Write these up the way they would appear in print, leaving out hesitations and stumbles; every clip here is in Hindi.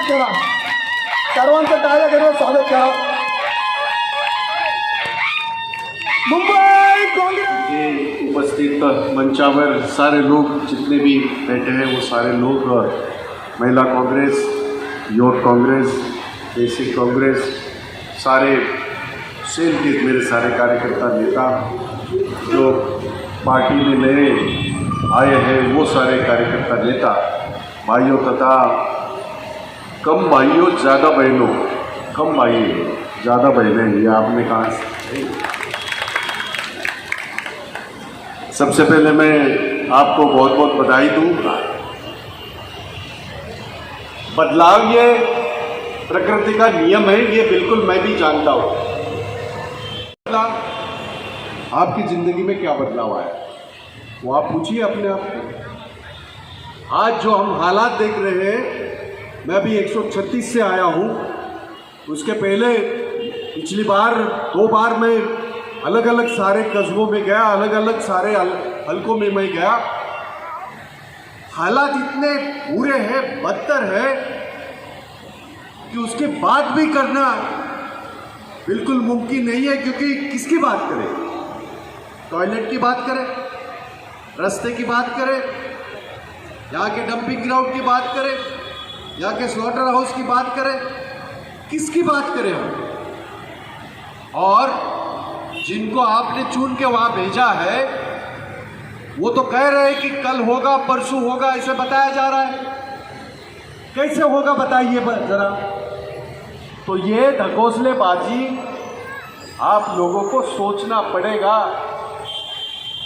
स्वागत करा. सर्वांचं टाळ्या करून स्वागत करा. मुंबई काँग्रेस. ये उपस्थित मंचावर सारे लोग जितने भी बैठे हैं वो सारे लोग महिला कांग्रेस, युवक कांग्रेस, बेसिक कांग्रेस, सारे सेल के मेरे सारे कार्यकर्ता नेता जो पार्टी में नए आए हैं वो सारे कार्यकर्ता नेता भाइयों तथा कम भाइयों ज़्यादा बहनों, कम भाई ज़्यादा बहनें, ये आपने कहा. सबसे पहले मैं आपको बहुत बहुत बधाई दूँ. बदलाव ये प्रकृति का नियम है, ये बिल्कुल मैं भी जानता हूँ. आपकी ज़िंदगी में क्या बदलाव आया वो आप पूछिए अपने आप को. आज जो हम हालात देख रहे हैं, मैं भी 136 से आया हूँ. उसके पहले पिछली बार 2 बार मैं अलग अलग सारे कस्बों में गया, अलग अलग सारे हलकों में मैं गया. हालात इतने बुरे हैं, बदतर है कि उसके बाद भी करना बिल्कुल मुमकिन नहीं है. क्योंकि किसकी बात करें? टॉयलेट की बात करें, रास्ते की बात करें, यहाँ के डंपिंग ग्राउंड की बात करें, यहाँ के स्लॉटर हाउस की बात करें, किसकी बात करें हम? और जिनको आपने चुन के वहाँ भेजा है वो तो कह रहे हैं कि कल होगा, परसों होगा, ऐसे बताया जा रहा है. कैसे होगा बताइए जरा. तो ये ढकोसलेबाजी आप लोगों को सोचना पड़ेगा.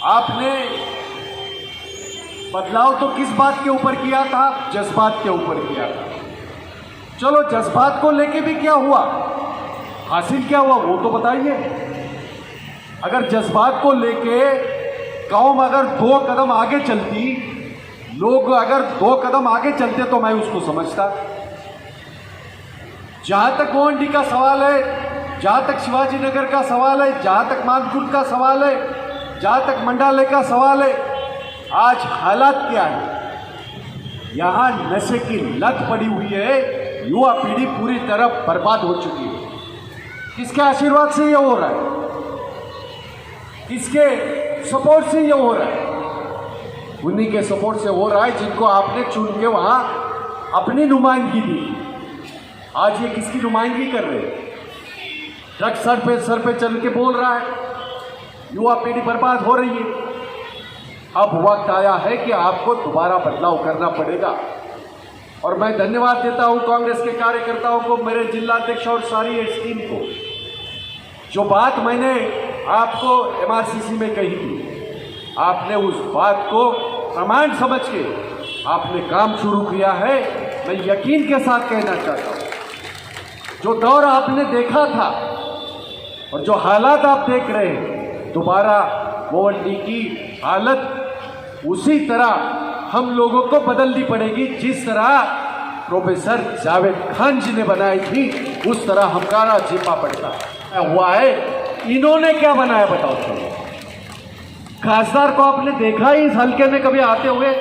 आपने बदलाव तो किस बात के ऊपर किया था? जज्बात के ऊपर किया था. चलो जज्बात को लेके भी क्या हुआ, हासिल क्या हुआ वो तो बताइए. अगर जज्बात को लेके कौम अगर 2 कदम आगे चलती, लोग अगर 2 कदम आगे चलते तो मैं उसको समझता. जहाँ तक गोवंडी का सवाल है, जहाँ तक शिवाजी नगर का सवाल है, जहाँ तक मानकुट का सवाल है, जहाँ तक मंडाले का सवाल है, आज हालात क्या है? यहाँ नशे की लत पड़ी हुई है. युवा पीढ़ी पूरी तरह बर्बाद हो चुकी है. किसके आशीर्वाद से ये हो रहा है? किसके सपोर्ट से ये हो रहा है? उन्हीं के सपोर्ट से हो रहा है जिनको आपने चुन के वहाँ अपनी नुमाइंदगी दी. आज ये किसकी नुमाइंदगी कर रहे हैं? ट्रक सर पे चल के बोल रहा है. युवा पीढ़ी बर्बाद हो रही है. अब वक्त आया है कि आपको दोबारा बदलाव करना पड़ेगा. और मैं धन्यवाद देता हूं कांग्रेस के कार्यकर्ताओं को, मेरे जिलाध्यक्ष और सारी एस टीम को. जो बात मैंने आपको MRCC में कही थी, आपने उस बात को प्रमाण समझ के आपने काम शुरू किया है. मैं यकीन के साथ कहना चाहता हूँ, जो दौर आपने देखा था और जो हालात आप देख रहे हैं, दोबारा गोवंडी की हालत उसी तरह हम लोगों को बदलनी पड़ेगी. जिस तरह प्रोफेसर जावेद खान जी ने बनाई थी, उस तरह हमारा जिम्मा पड़ता हुआ है. इन्होंने क्या बनाया बताओ. चलो, खासदार को आपने देखा ही इस हल्के में कभी आते हुए?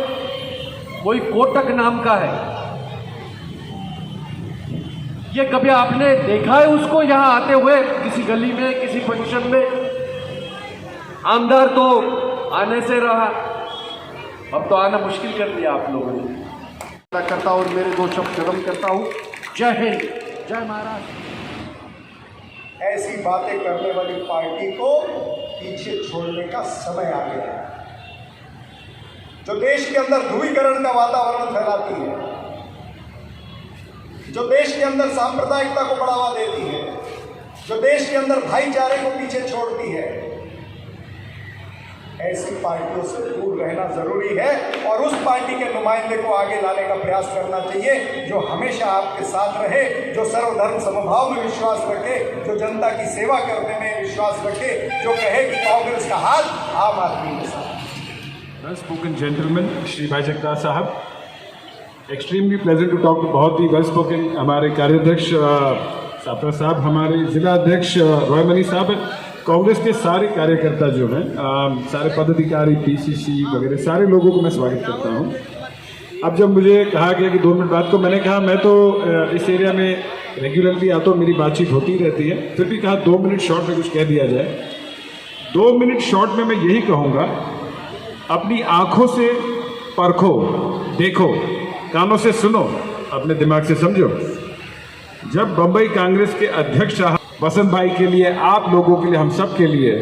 कोई कोटक नाम का है, ये कभी आपने देखा है उसको यहाँ आते हुए किसी गली में, किसी फंक्शन में? आमदार तो आने से रहा, अब तो आना मुश्किल कर दिया आप लोगों ने. करता और मेरे 2 शब्द खत्म करता हूँ. जय हिंद, जय महाराष्ट्र. ऐसी बातें करने वाली पार्टी को पीछे छोड़ने का समय आ गया है, जो देश के अंदर ध्रुवीकरण का वातावरण फैलाती है, जो देश के अंदर सांप्रदायिकता को बढ़ावा देती है, जो देश के अंदर भाईचारे को पीछे छोड़ती है. ऐसी पार्टियों से दूर रहना जरूरी है और उस पार्टी के नुमाइंदे को आगे लाने का प्रयास करना चाहिए जो हमेशा आपके साथ रहे, जो सर्वधर्म समभाव में विश्वास रखे, जो जनता की सेवा करने में विश्वास रखे, जो कहे कि कांग्रेस का हाथ आम आदमी के साथ. वेल स्पोकन जेंटलमैन श्री भाई जगतार साहब, extremely pleasant to talk to. बहुत ही वेल स्पोकन हमारे कार्याध्यक्ष सापरा साहब, हमारे जिला अध्यक्ष रॉयमनी साहब, कांग्रेस के सारे कार्यकर्ता जो हैं, सारे पदाधिकारी, PCC वगैरह सारे लोगों को मैं स्वागत करता हूं. अब जब मुझे कहा गया कि 2 मिनट बाद, तो मैंने कहा मैं तो इस एरिया में रेगुलरली आता हूँ, मेरी बातचीत होती रहती है, फिर भी कहा 2 मिनट शॉर्ट में कुछ कह दिया जाए। 2 मिनट शॉर्ट में मैं यही कहूँगा, अपनी आंखों से परखो, देखो, कानों से सुनो, अपने दिमाग से समझो। जब बम्बई कांग्रेस के अध्यक्ष साहब वसंत भाई के लिए, आप लोगों के लिए, हम सब के लिए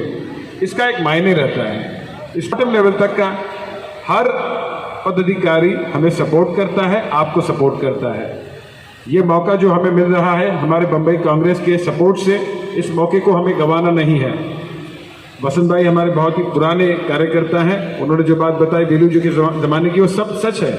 इसका एक मायने रहता है। इस बॉटम लेवल तक का हर पदाधिकारी हमें सपोर्ट करता है, आपको सपोर्ट करता है। ये मौका जो हमें मिल रहा है हमारे बम्बई कांग्रेस के सपोर्ट से, इस मौके को हमें गंवाना नहीं है। वसंत भाई हमारे बहुत ही पुराने कार्यकर्ता हैं, उन्होंने जो बात बताई वेलू जी के ज़माने की, वो सब सच है।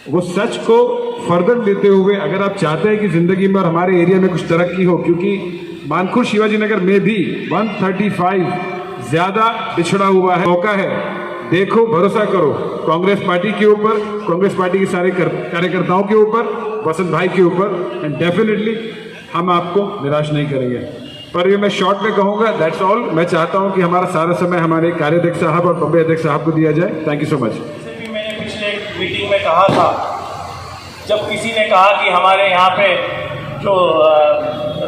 वो सच को फर्दर लेते हुए, अगर आप चाहते हैं कि ज़िंदगी में और हमारे एरिया में कुछ तरक्की हो, क्योंकि मानखुर शिवाजी नगर में भी 135 ज़्यादा पिछड़ा हुआ है, मौका है। देखो, भरोसा करो कांग्रेस पार्टी के ऊपर, कांग्रेस पार्टी के सारे कार्यकर्ताओं के ऊपर, वसंत भाई के ऊपर, एंड डेफिनेटली हम आपको निराश नहीं करेंगे। पर ये मैं शॉर्ट में कहूँगा, दैट्स ऑल। मैं चाहता हूँ कि हमारा सारा समय हमारे कार्याध्यक्ष साहब और बम्बई अध्यक्ष साहब को दिया जाए। Thank you so much. जैसे भी मैंने पिछले मीटिंग में कहा था, जब किसी ने कहा कि हमारे यहाँ पे जो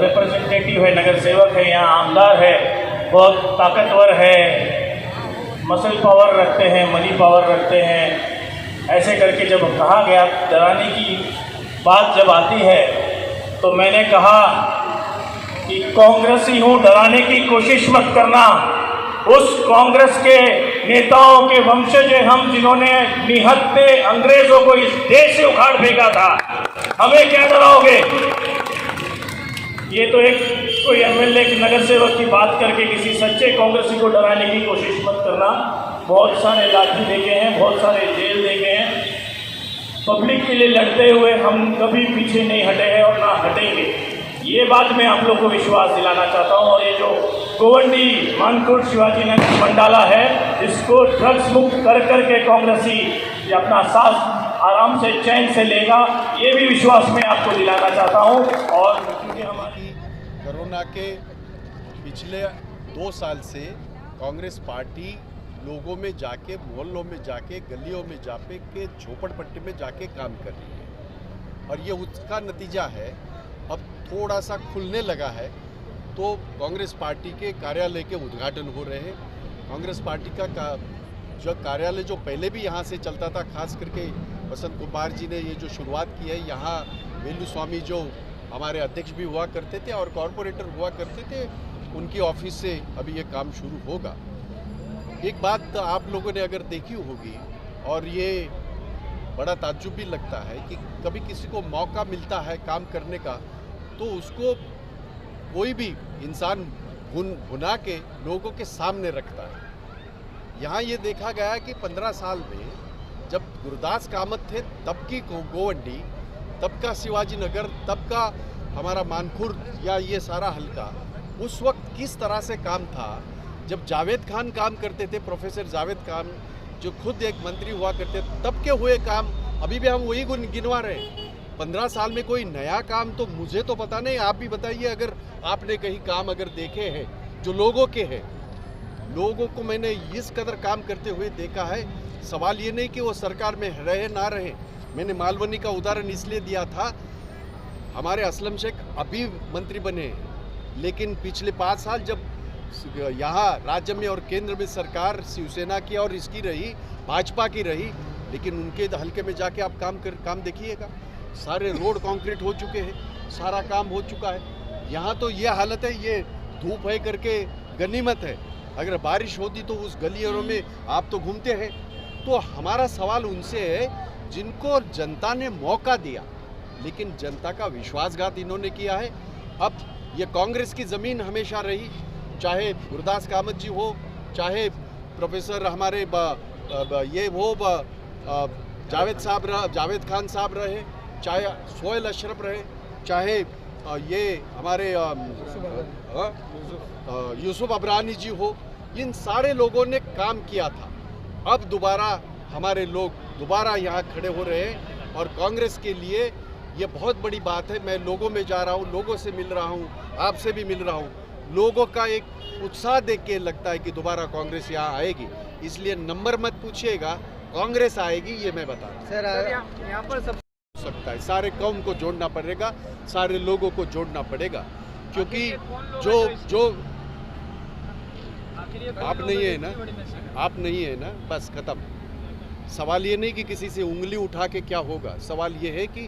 रिप्रेजेंटेटिव है, नगर सेवक है, यहाँ आमदार है, बहुत ताकतवर है, मसल पावर रखते हैं, मनी पावर रखते हैं, ऐसे करके जब कहा गया, डराने की बात जब आती है, तो मैंने कहा कि कांग्रेसी हूँ, डराने की कोशिश मत करना। उस कांग्रेस के नेताओं के वंशज हम, जिन्होंने निहत्थे अंग्रेजों को इस देश से उखाड़ फेंका था, हमें क्या डराओगे? ये तो एक कोई एमएलए की, नगर सेवक की बात करके किसी सच्चे कांग्रेसी को डराने की कोशिश मत करना। बहुत सारे लाठी देखे हैं, बहुत सारे जेल देखे हैं। पब्लिक के लिए लड़ते हुए हम कभी पीछे नहीं हटे हैं और ना हटेंगे। ये बात मैं आप लोग को विश्वास दिलाना चाहता हूँ। और ये जो गोवंडी मानकोट शिवाजी नगर मंडाला है, इसको ड्रग्स मुक्त कर के कांग्रेसी ये अपना सांस आराम से, चैन से लेगा, ये भी विश्वास मैं आपको दिलाना चाहता हूँ। और क्योंकि हमारी कोरोना के पिछले 2 साल से कांग्रेस पार्टी लोगों में जाके, मोहल्लों में जाके, गलियों में जाके के, झोपड़पट्टी में जाके काम कर रही है, और ये उसका नतीजा है। अब थोड़ा सा खुलने लगा है तो कांग्रेस पार्टी के कार्यालय के उद्घाटन हो रहे हैं। कांग्रेस पार्टी का जो कार्यालय जो पहले भी यहाँ से चलता था, खास करके वसंत कुमार जी ने ये जो शुरुआत की है, यहाँ वेलू स्वामी जो हमारे अध्यक्ष भी हुआ करते थे और कॉरपोरेटर हुआ करते थे, उनकी ऑफिस से अभी ये काम शुरू होगा। एक बात आप लोगों ने अगर देखी होगी, और ये बड़ा ताज्जुब भी लगता है कि कभी किसी को मौका मिलता है काम करने का, तो उसको कोई भी इंसान भुना के लोगों के सामने रखता है। यहाँ ये देखा गया है कि 15 साल में जब गुरदास कामत थे, तब की गोवंडी, तब का शिवाजी नगर, तब का हमारा मानखुर या ये सारा हल्का, उस वक्त किस तरह से काम था। जब जावेद खान काम करते थे, प्रोफेसर जावेद खान जो खुद एक मंत्री हुआ करते, तब के हुए काम अभी भी हम वही गिनवा रहे हैं। 15 साल में कोई नया काम तो मुझे तो पता नहीं, आप भी बताइए अगर आपने कहीं काम अगर देखे हैं जो लोगों के हैं। लोगों को मैंने इस कदर काम करते हुए देखा है। सवाल ये नहीं कि वो सरकार में रहे ना रहे। मैंने मालवनी का उदाहरण इसलिए दिया था, हमारे असलम शेख अभी मंत्री बने, लेकिन पिछले 5 साल जब यहाँ राज्य में और केंद्र में सरकार शिवसेना की और इसकी रही, भाजपा की रही, लेकिन उनके हल्के में जाके आप काम देखिएगा, सारे रोड कंक्रीट हो चुके हैं, सारा काम हो चुका है। यहाँ तो ये हालत है, ये धूप है करके गनीमत है, अगर बारिश होती तो उस गलियों में आप तो घूमते हैं। तो हमारा सवाल उनसे है जिनको जनता ने मौका दिया, लेकिन जनता का विश्वासघात इन्होंने किया है। अब ये कांग्रेस की ज़मीन हमेशा रही, चाहे गुरदास कामत जी हो, चाहे प्रोफेसर हमारे ये वो जावेद खान साहब रहे, चाहे सोहेल अशरफ रहे, चाहे ये हमारे यूसुफ अबरानी जी हो, इन सारे लोगों ने काम किया था। अब दोबारा हमारे लोग दोबारा यहाँ खड़े हो रहे हैं और कांग्रेस के लिए ये बहुत बड़ी बात है। मैं लोगों में जा रहा हूँ, लोगों से मिल रहा हूँ, आपसे भी मिल रहा हूँ, लोगों का एक उत्साह देख के लगता है कि दोबारा कांग्रेस यहाँ आएगी। इसलिए नंबर मत पूछिएगा, कांग्रेस आएगी, ये मैं बता रहा हूँ। सर यहाँ पर सब सकता है, सारे कौम को जोड़ना पड़ेगा, सारे लोगों को जोड़ना पड़ेगा, क्योंकि जो आप नहीं है ना, आप नहीं है ना, बस खत्म। सवाल ये नहीं कि किसी से उंगली उठा के क्या होगा, सवाल ये है कि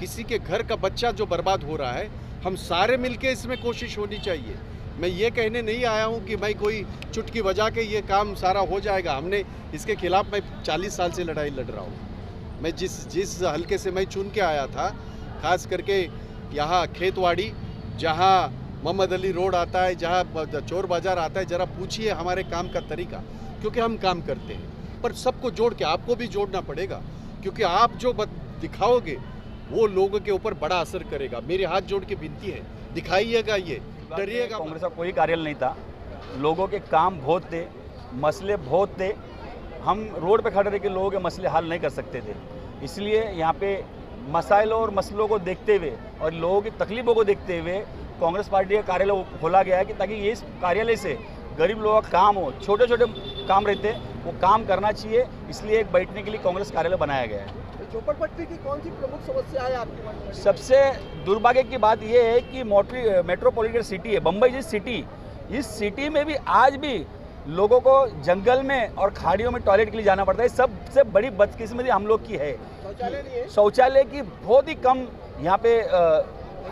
किसी के घर का बच्चा जो बर्बाद हो रहा है, हम सारे मिलके इसमें कोशिश होनी चाहिए। मैं ये कहने नहीं आया हूँ कि मैं कोई चुटकी बजा के ये काम सारा हो जाएगा। हमने इसके खिलाफ मैं 40 साल से लड़ाई लड़ रहा हूँ। मैं जिस हल्के से मैं चुन के आया था, खास करके यहाँ खेतवाड़ी, जहाँ मोहम्मद अली रोड आता है, जहाँ चोर बाज़ार आता है, ज़रा पूछिए हमारे काम का तरीका, क्योंकि हम काम करते हैं। पर सबको जोड़ के आपको भी जोड़ना पड़ेगा, क्योंकि आप जो दिखाओगे वो लोगों के ऊपर बड़ा असर करेगा। मेरे हाथ जोड़ के विनती है, दिखाइएगा, ये डरिएगा। कांग्रेस का कोई कार्यालय नहीं था, लोगों के काम बहुत थे, मसले बहुत थे। हम रोड पे खड़े रह के लोगों के मसले हल नहीं कर सकते थे, इसलिए यहाँ पे मसाइलों और मसलों को देखते हुए और लोगों की तकलीफ़ों को देखते हुए कांग्रेस पार्टी का कार्यालय खोला गया है कि ताकि ये इस कार्यालय से गरीब लोगों का काम हो, छोटे छोटे काम रहते वो काम करना चाहिए, इसलिए एक बैठने के लिए कांग्रेस कार्यालय बनाया गया है। झोपड़पट्टी की कौन सी प्रमुख समस्या है आपके मन में? सबसे दुर्भाग्य की बात यह है कि मेट्रोपॉलिटन सिटी है बम्बई जिस सिटी, इस सिटी में भी आज भी लोगों को जंगल में और खाड़ियों में टॉयलेट के लिए जाना पड़ता है। सबसे बड़ी बदकिस्मती हम लोग की है, शौचालय नहीं है। शौचालय की बहुत ही कम यहाँ पे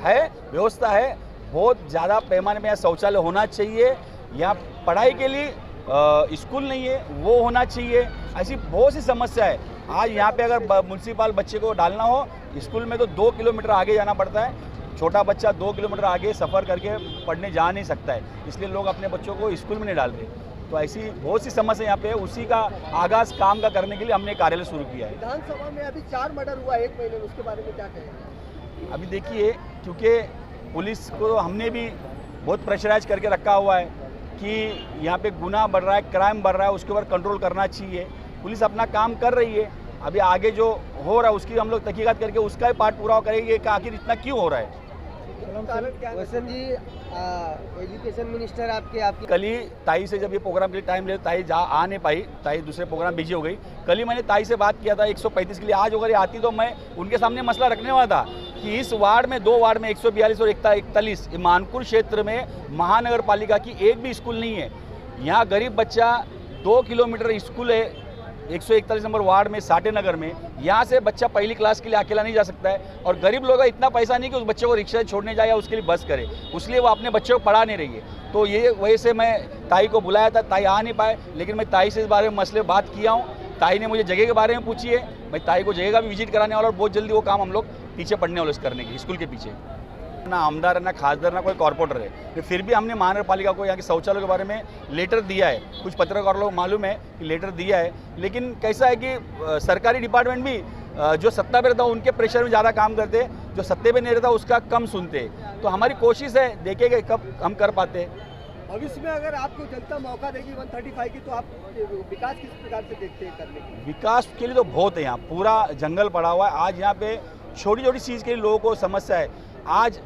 है व्यवस्था है, बहुत ज़्यादा पैमाने में यहाँ शौचालय होना चाहिए। यहाँ पढ़ाई के लिए स्कूल नहीं है, वो होना चाहिए। ऐसी बहुत सी समस्या है। आज यहाँ पे अगर म्यूनसिपल बच्चे को डालना हो स्कूल में तो 2 किलोमीटर आगे जाना पड़ता है। छोटा बच्चा 2 किलोमीटर आगे सफ़र करके पढ़ने जा नहीं सकता है, इसलिए लोग अपने बच्चों को स्कूल में नहीं डाल रहे। तो ऐसी बहुत सी समस्या यहाँ पे है, उसी का आगाज़ काम का करने के लिए हमने कार्यालय शुरू किया है। विधानसभा में अभी 4 मर्डर हुआ 1 महीने में, उसके बारे में क्या कहें? अभी देखिए, क्योंकि पुलिस को हमने भी बहुत प्रेशराइज करके रखा हुआ है कि यहाँ पे गुनाह बढ़ रहा है, क्राइम बढ़ रहा है, उसके ऊपर कंट्रोल करना चाहिए। पुलिस अपना काम कर रही है, अभी आगे जो हो रहा है उसकी हम लोग तहकीकात करके उसका ही पार्ट पूरा करेंगे कि आखिर इतना क्यों हो रहा है। वसंत जी, एजुकेशन मिनिस्टर आपकी कल ही ताई से जब ये प्रोग्राम के लिए टाइम ले, ताई आ नहीं पाई, ताई दूसरे प्रोग्राम बिजी हो गई। कल ही मैंने ताई से बात किया था 135 के लिए, आज अगर ये आती तो मैं उनके सामने मसला रखने वाला था कि इस वार्ड में 2 वार्ड में 142 और 41 मानपुर क्षेत्र में महानगर पालिका की एक भी स्कूल नहीं है। यहाँ गरीब बच्चा 2 किलोमीटर स्कूल है 141 नंबर वार्ड में साटे नगर में, यहाँ से बच्चा पहली क्लास के लिए अकेला नहीं जा सकता है। और गरीब लोगों का इतना पैसा नहीं कि उस बच्चे को रिक्शा छोड़ने जाए या उसके लिए बस करे, उसलिए वो अपने बच्चे को पढ़ा नहीं रही है। तो ये वजह से मैं ताई को बुलाया था, ताई आ नहीं पाए, लेकिन मैं ताई से इस बारे में मसले बात किया हूँ। ताई ने मुझे जगह के बारे में पूछी है, मैं ताई को जगह का भी विजिट कराने वाला और बहुत जल्दी वो काम हम लोग पीछे पड़ने वाले करने के स्कूल के पीछे। ना आमदार है, ना खासदार, ना कोई कॉर्पोरेटर है, फिर भी हमने महानगर पालिका को यहाँ के शौचालय के बारे में लेटर दिया है। कुछ पत्रकारों को मालूम है कि लेटर दिया है, लेकिन कैसा है कि सरकारी डिपार्टमेंट भी जो सत्ता पे रहता है उनके प्रेशर में ज़्यादा काम करते हैं, जो सत्ते पे नहीं रहता उसका कम सुनते हैं। तो हमारी कोशिश है, देखेंगे कब हम कर पाते हैं। भविष्य में अगर आपको जनता मौका देगी 135 की, तो आप विकास किस प्रकार से देखते हैं करने की? विकास के लिए तो बहुत है, यहाँ पूरा जंगल पड़ा हुआ है। आज यहाँ पे छोटी छोटी चीज़ के लिए लोगों को समस्या है। आज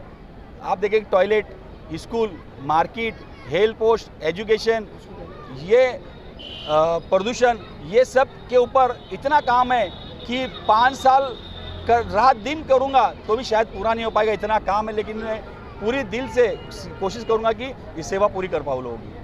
आप देखें toilet, school, market, health post, education, ये प्रदूषण, ये सब के ऊपर इतना काम है कि 5 साल रात दिन करूँगा तो भी शायद पूरा नहीं हो पाएगा, इतना काम है। लेकिन मैं पूरी दिल से कोशिश करूँगा कि ये सेवा पूरी कर पाऊँ लोगों की।